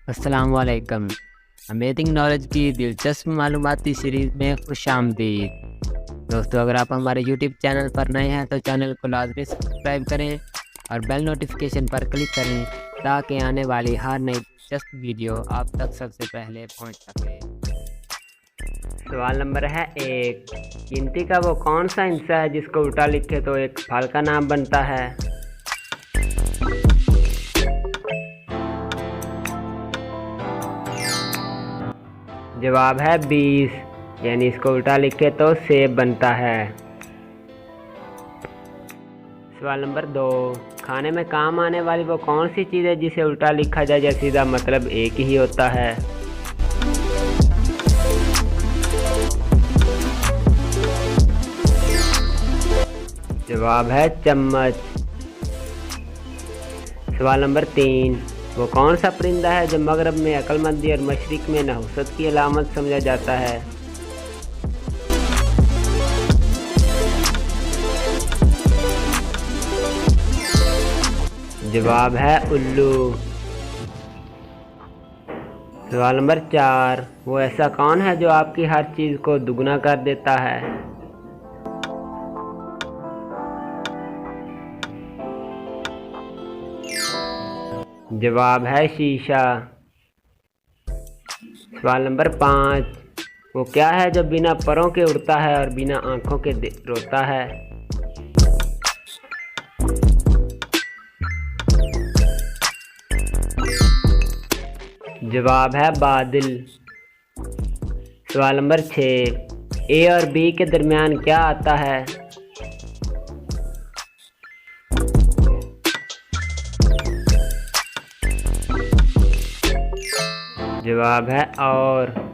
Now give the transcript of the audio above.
अस्सलाम वालेकुम। Amazing knowledge की दिलचस्प मालूमाती सीरीज़ में खुशामदीद। दोस्तों, अगर आप हमारे यूट्यूब चैनल पर नए हैं तो चैनल को लाजमी सब्सक्राइब करें और बेल नोटिफिकेशन पर क्लिक करें ताकि आने वाली हर नई दिलचस्प वीडियो आप तक सबसे पहले पहुंच सके। सवाल नंबर है 1। गिनती का वो कौन सा हिस्सा है जिसको उल्टा लिखे तो एक फल का नाम बनता है? जवाब है 20, यानी इसको उल्टा लिखे तो सेब बनता है। सवाल नंबर 2। खाने में काम आने वाली वो कौन सी चीज़ है जिसे उल्टा लिखा जाए या सीधा मतलब एक ही होता है? जवाब है चम्मच। सवाल नंबर 3। वो कौन सा परिंदा है जो मगरब में अक्लमंदी और मशरिक में नहुसत की अलामत समझा जाता है? जवाब है उल्लू। सवाल नंबर 4। वो ऐसा कौन है जो आपकी हर चीज़ को दुगना कर देता है? जवाब है शीशा। सवाल नंबर 5। वो क्या है जो बिना परों के उड़ता है और बिना आंखों के रोता है? जवाब है बादल। सवाल नंबर 6। ए और बी के दरमियान क्या आता है? जवाब है और।